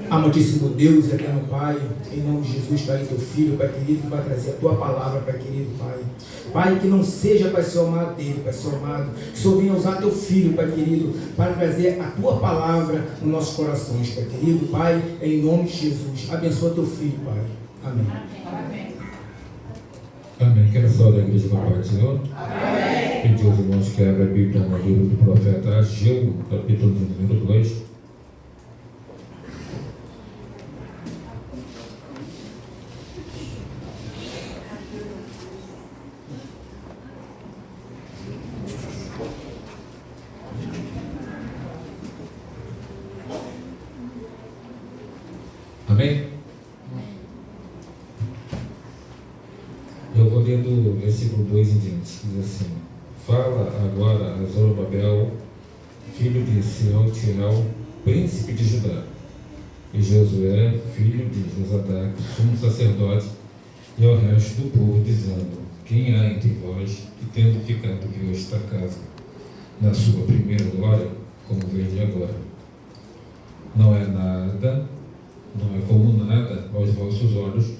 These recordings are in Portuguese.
Amantíssimo Deus, eterno Pai, em nome de Jesus, Pai, teu Filho, Pai querido, que vai trazer a tua palavra, Pai querido, Pai. Pai, que não seja, Pai, Senhor amado dele, Pai, Senhor amado, que o Senhor venha usar teu Filho, Pai querido, para trazer a tua palavra nos nossos corações, Pai querido, Pai, em nome de Jesus. Abençoa teu Filho, Pai. Amém. Amém. Amém. Quero saudar a igreja com a paz do Senhor. Amém. Pedir aos irmãos que abram a Bíblia no livro do profeta Ageu, capítulo número 2. Amém? Eu vou ler do versículo 2 em diante. Diz assim: Fala agora a Zorobabel, filho de Sealtiel, príncipe de Judá, e Josué, filho de Josadac, sumo sacerdote, e ao resto do povo, dizendo: Quem há entre vós que, tendo ficado, viu esta casa na sua primeira glória, como vede agora? Não é nada, não é como nada aos vossos olhos,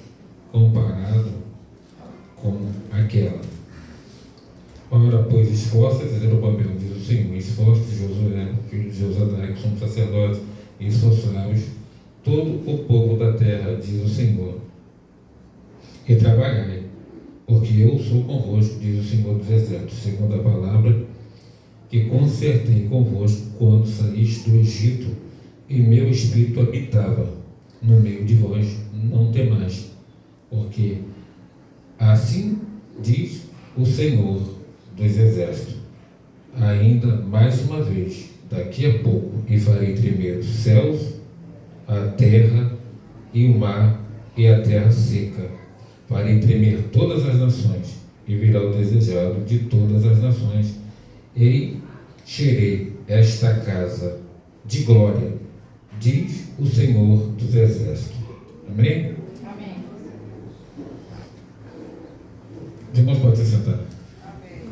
comparado com aquela. Ora, pois, esforça-te, Zorobabel, diz o Senhor, esforça-te, Josué, filho de Josadac, sumo sacerdote, e esforçai-vos todo o povo da terra, diz o Senhor, e trabalhai, porque eu sou convosco, diz o Senhor dos Exércitos, segundo a palavra que concertei convosco quando saíste do Egito, e meu espírito habitava no meio de vós. Não temais, porque assim diz o Senhor dos Exércitos: ainda mais uma vez, daqui a pouco, e farei tremer os céus, a terra e o mar e a terra seca. Farei tremer todas as nações, e virá o desejado de todas as nações, e encherei esta casa de glória, diz o Senhor dos Exércitos. Amém? Amém. Os irmãos podem se sentar. Amém.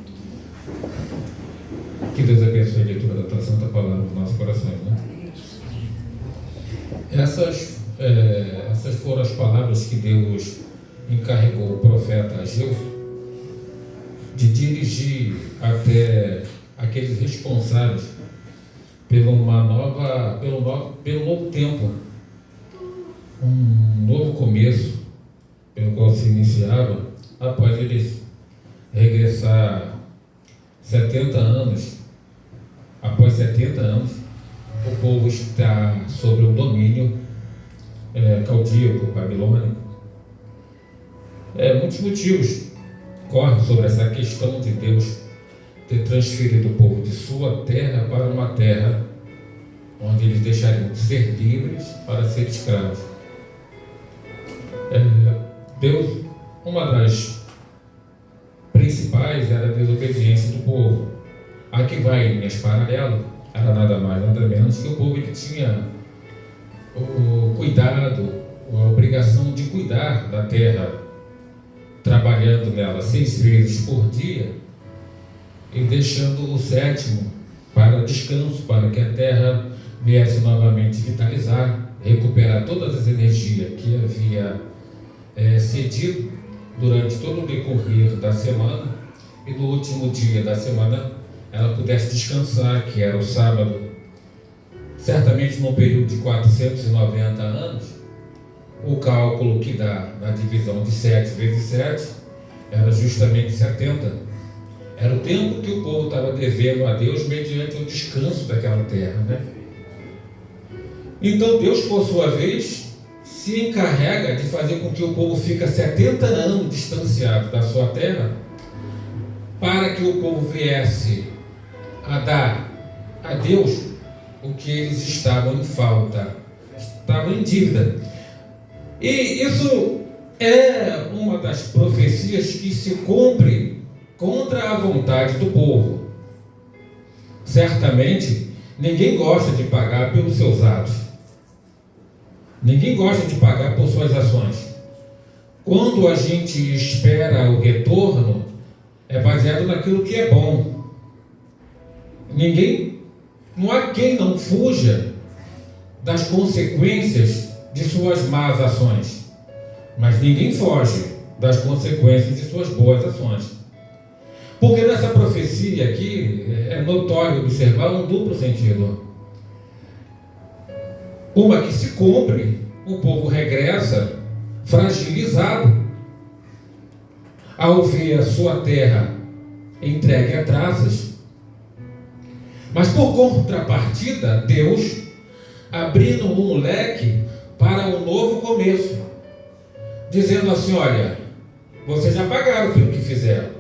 Que Deus abençoe a leitura da tua santa palavra nos nossos corações, né? Essas foram as palavras que Deus encarregou o profeta Ageu de dirigir até aqueles responsáveis pelo novo tempo, um novo começo, pelo qual se iniciava após eles regressar 70 anos. Após 70 anos, o povo está sob o domínio caldíaco, babilônico. Muitos motivos correm sobre essa questão de Deus ter transferido o povo de sua terra para uma terra onde eles deixariam de ser livres para ser escravos. Deus, uma das principais era a desobediência do povo. A que vai em linhas paralelas era nada mais, nada menos que o povo ele tinha o cuidado, a obrigação de cuidar da terra, trabalhando nela 6 vezes por dia e deixando o 7º para descanso, para que a terra viesse novamente vitalizar, recuperar todas as energias que havia cedido durante todo o decorrer da semana, e no último dia da semana ela pudesse descansar, que era o sábado. Certamente num período de 490 anos, o cálculo que dá na divisão de 7 vezes 7 era justamente 70. Era o tempo que o povo estava devendo a Deus mediante o descanso daquela terra, né? Então Deus, por sua vez, se encarrega de fazer com que o povo fique 70 anos distanciado da sua terra, para que o povo viesse a dar a Deus o que eles estavam em falta, estavam em dívida. E isso é uma das profecias que se cumpre contra a vontade do povo. Certamente, ninguém gosta de pagar pelos seus atos. Ninguém gosta de pagar por suas ações. Quando a gente espera o retorno, é baseado naquilo que é bom. Não há quem não fuja das consequências de suas más ações, mas ninguém foge das consequências de suas boas ações. Porque nessa profecia aqui é notório observar um duplo sentido. Uma que se cumpre, o povo regressa fragilizado ao ver a sua terra entregue a traças. Mas por contrapartida, Deus abrindo um leque para um novo começo, dizendo assim: olha, vocês já pagaram pelo que fizeram,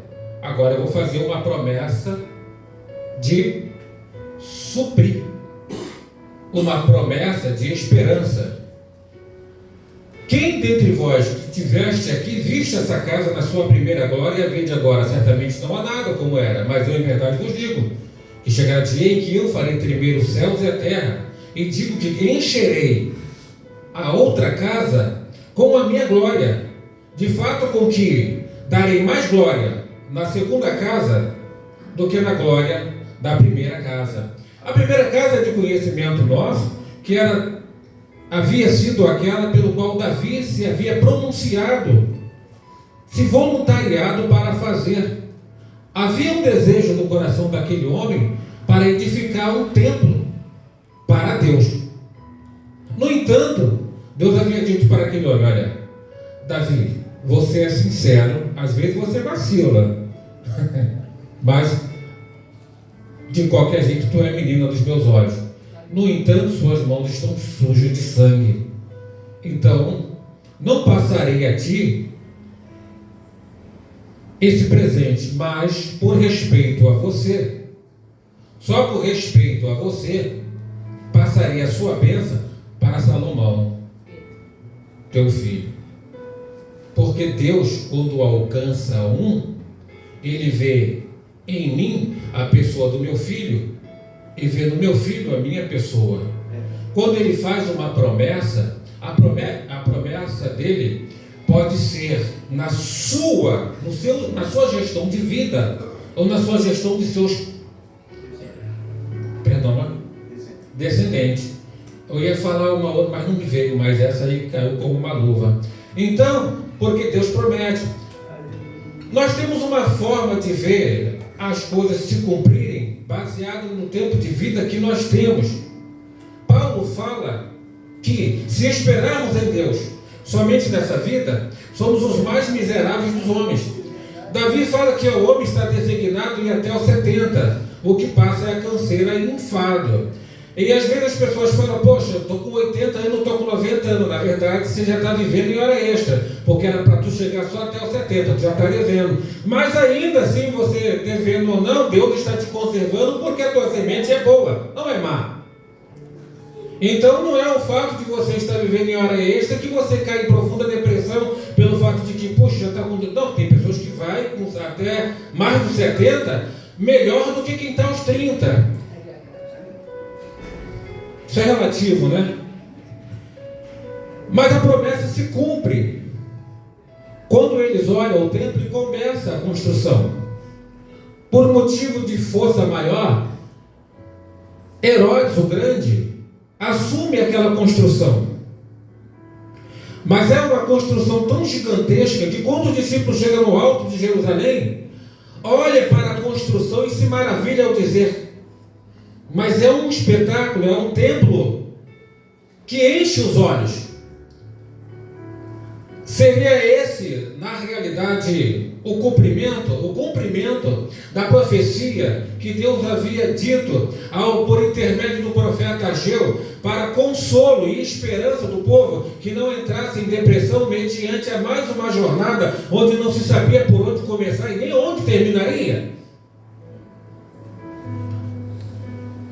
agora eu vou fazer uma promessa de suprir, uma promessa de esperança. Quem dentre vós que tiveste aqui, viste essa casa na sua primeira glória, vede agora, certamente não há nada como era, mas eu em verdade vos digo, que chegará dia em que eu farei tremer os céus e a terra, e digo que encherei a outra casa com a minha glória, de fato com que darei mais glória na segunda casa do que na glória da primeira casa. A primeira casa é de conhecimento nosso, que havia sido aquela pelo qual Davi se havia pronunciado, se voluntariado para fazer. Havia um desejo no coração daquele homem para edificar um templo para Deus. No entanto, Deus havia dito para aquele homem: olha, Davi, você é sincero, às vezes você vacila, mas de qualquer jeito tu é menina dos meus olhos. No entanto, suas mãos estão sujas de sangue. Então, não passarei a ti esse presente, mas por respeito a você, só por respeito a você, passarei a sua bênção para Salomão, teu filho. Porque Deus, quando alcança um, Ele vê em mim a pessoa do meu filho, e vê no meu filho a minha pessoa. Quando Ele faz uma promessa, a promessa dele pode ser na sua gestão de vida, ou na sua gestão de seus descendentes. Eu ia falar uma outra, mas não me veio, mas essa aí caiu como uma luva. Então, porque Deus promete, nós temos uma forma de ver as coisas se cumprirem baseado no tempo de vida que nós temos. Paulo fala que se esperarmos em Deus somente nessa vida, somos os mais miseráveis dos homens. Davi fala que o homem está designado em até os 70, o que passa é a canseira e enfado. E às vezes as pessoas falam: poxa, eu estou com 80 anos, estou com 90 anos. Na verdade, você já está vivendo em hora extra, porque era para tu chegar só até os 70, tu já está devendo. Mas ainda assim, você devendo ou não, Deus está te conservando, porque a tua semente é boa, não é má. Então não é o fato de você estar vivendo em hora extra que você cai em profunda depressão pelo fato de que, poxa, já está com... Não, tem pessoas que vai até mais dos 70 melhor do que quem está aos 30. Isso é relativo, né? Mas a promessa se cumpre quando eles olham o templo e começa a construção. Por motivo de força maior, Herodes o Grande assume aquela construção. Mas é uma construção tão gigantesca que quando os discípulos chegam no alto de Jerusalém, olha para a construção e se maravilha ao dizer: mas é um espetáculo, é um templo que enche os olhos. Seria esse, na realidade, o cumprimento da profecia que Deus havia dito por intermédio do profeta Ageu, para consolo e esperança do povo que não entrasse em depressão mediante a mais uma jornada onde não se sabia por onde começar e nem onde terminaria.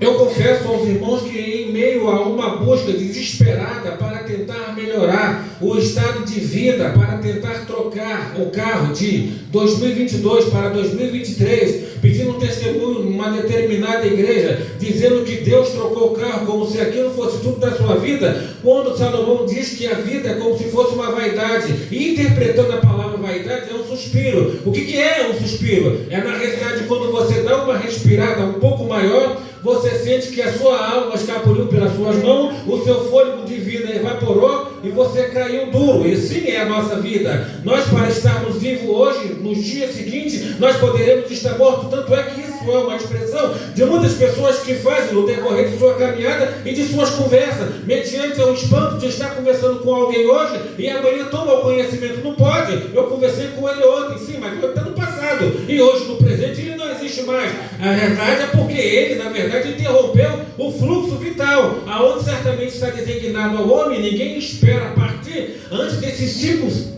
Eu confesso aos irmãos que em meio a uma busca desesperada para tentar melhorar o estado de vida, para tentar trocar o carro de 2022 para 2023, pedindo um testemunho numa determinada igreja, dizendo que Deus trocou o carro como se aquilo fosse tudo da sua vida, quando Salomão diz que a vida é como se fosse uma vaidade, e interpretando a palavra vaidade é um suspiro. O que é um suspiro? É na realidade quando você dá uma respirada um pouco maior, você sente que a sua alma escapuliu pelas suas mãos, o seu fôlego de vida evaporou e você caiu duro. E assim é a nossa vida. Nós, para estarmos vivos hoje, nos dias seguintes, nós poderemos estar mortos. Tanto é que isso é uma expressão de muitas pessoas que fazem no decorrer de sua caminhada e de suas conversas, mediante o espanto de estar conversando com alguém hoje e amanhã toma o conhecimento. Não pode. Eu conversei com ele ontem, sim, mas foi no passado. E hoje, no presente, ele não existe mais. A verdade é porque ele, na verdade, interrompeu o fluxo vital, aonde certamente está designado ao homem. Ninguém espera partir antes desses ciclos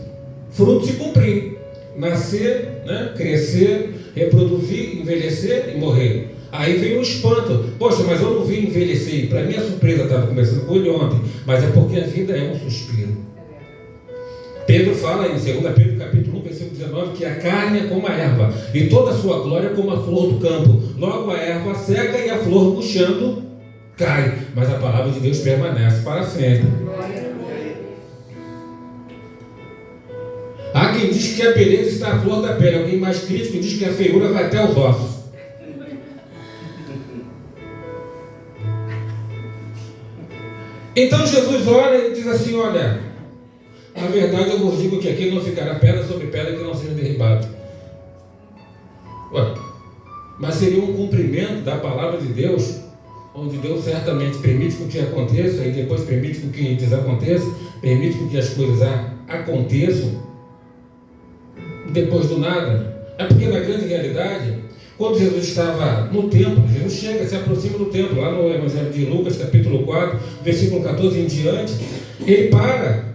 frutos se cumprir. Nascer, né? Crescer, reproduzir, envelhecer e morrer. Aí vem o espanto. Poxa, mas eu não vi envelhecer. Para minha surpresa, estava conversando com ele ontem, mas é porque a vida é um suspiro. Pedro fala em 2 Pedro capítulo 1, versículo 19, que a carne é como a erva, e toda a sua glória é como a flor do campo. Logo a erva seca e a flor murchando cai, mas a palavra de Deus permanece para sempre. Há quem diz que a beleza está à flor da pele. Alguém mais crítico diz que a feiura vai até os ossos. Então Jesus olha e diz assim: olha, na verdade eu vos digo que aqui não ficará pedra sobre pedra que não seja derribado. Ué, mas seria um cumprimento da palavra de Deus, onde Deus certamente permite com que aconteça e depois permite com que desaconteça, permite com que as coisas aconteçam depois do nada. É porque na grande realidade, quando Jesus estava no templo, Jesus chega, se aproxima do templo, lá no Evangelho de Lucas, capítulo 4, versículo 14 em diante, ele para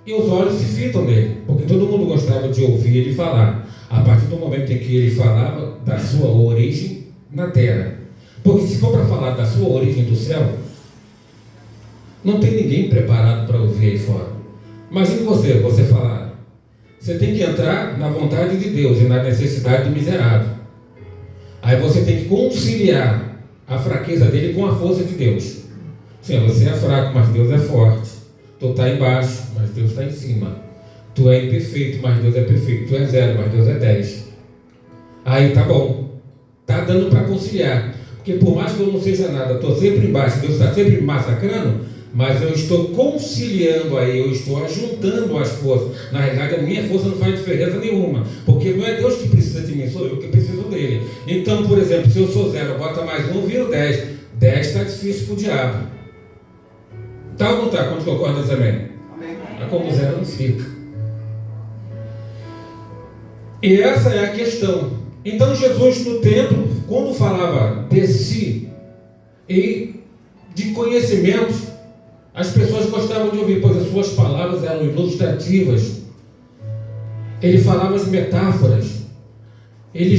e os olhos se fitam nele, porque todo mundo gostava de ouvir ele falar, a partir do momento em que ele falava da sua origem na terra. Porque se for para falar da sua origem do céu, não tem ninguém preparado para ouvir aí fora. Imagine você falar. Você tem que entrar na vontade de Deus e na necessidade do miserável. Aí você tem que conciliar a fraqueza dele com a força de Deus. Sim, você é fraco, mas Deus é forte. Tu está embaixo, mas Deus está em cima. Tu é imperfeito, mas Deus é perfeito. Tu é 0, mas Deus é 10. Aí tá bom. Tá dando para conciliar. Porque por mais que eu não seja nada, estou sempre embaixo, Deus está sempre me massacrando, mas eu estou conciliando aí, eu estou ajuntando as forças. Na realidade, a minha força não faz diferença nenhuma, porque não é Deus que precisa de mim, sou eu que preciso dele. Então, por exemplo, se eu sou 0, bota mais 1, viro 10. 10 está difícil para o diabo. Tá ou não tá? Quando concorda também? Mas como 0 não fica. E essa é a questão. Então Jesus no templo, quando falava de si e de conhecimentos, as pessoas gostavam de ouvir, pois as suas palavras eram ilustrativas. Ele falava as metáforas, ele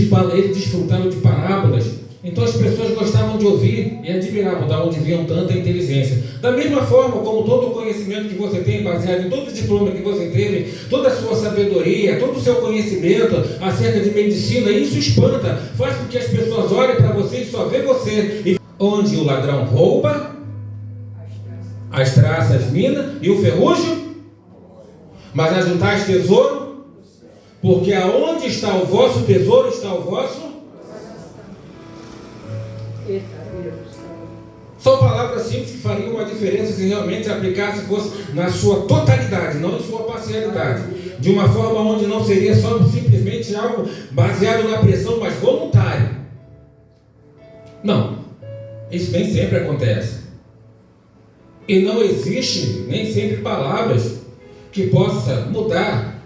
desfrutava de parábolas. Então as pessoas gostavam de ouvir e admiravam de onde vinham tanta inteligência. Da mesma forma como todo o conhecimento que você tem, baseado em todo o diploma que você teve, toda a sua sabedoria, todo o seu conhecimento acerca de medicina, isso espanta, faz com que as pessoas olhem para você e só vê você. E onde o ladrão rouba, as traças mina e o ferrugem, mas ajuntais tesouro, porque aonde está o vosso tesouro está o vosso. São palavras simples que fariam uma diferença se realmente aplicasse, fosse na sua totalidade, não em sua parcialidade, de uma forma onde não seria só simplesmente algo baseado na pressão, mas voluntário. Não, isso nem sempre acontece. E não existe nem sempre palavras que possam mudar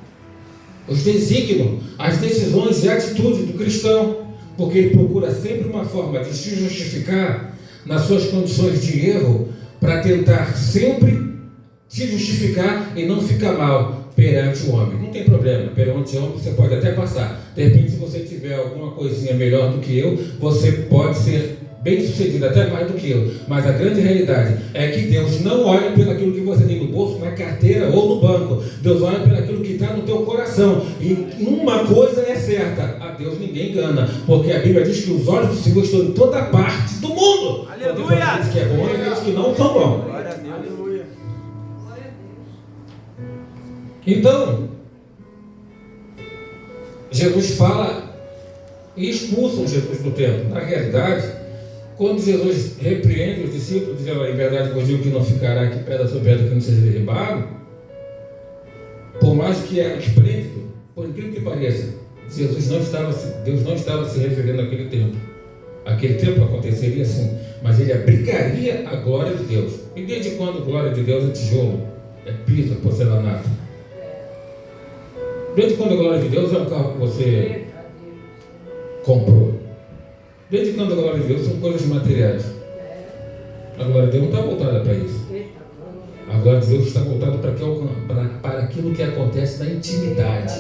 os desígnios, as decisões e atitudes do cristão, porque ele procura sempre uma forma de se justificar nas suas condições de erro, para tentar sempre se justificar e não ficar mal perante o homem. Não tem problema, perante o homem você pode até passar. De repente, se você tiver alguma coisinha melhor do que eu, você pode ser bem sucedido, até mais do que eu. Mas a grande realidade é que Deus não olha pelo aquilo que você tem no bolso, na carteira ou no banco. Deus olha pelo aquilo que está no teu coração. E uma coisa é certa: a Deus ninguém engana, porque a Bíblia diz que os olhos do Senhor estão em toda parte do mundo. Aleluia! Aqueles que é bom e aqueles que não são bons. Glória a Deus. Aleluia. Então, Jesus fala e expulsam Jesus do templo. Na realidade, Quando Jesus repreende os discípulos, dizendo: em verdade vos digo que não ficará aqui pedra sobre pedra que não seja derribado, por mais que é esplêndido, por incrível que pareça, Deus não estava se referindo àquele tempo. Aquele tempo aconteceria assim, mas ele abrigaria a glória de Deus. E desde quando a glória de Deus é tijolo, é piso, é porcelanato? Desde quando a glória de Deus é um carro que você comprou? Desde quando a glória de Deus são coisas materiais? A glória de Deus não está voltada para isso. A glória de Deus está voltada para aquilo que acontece na intimidade.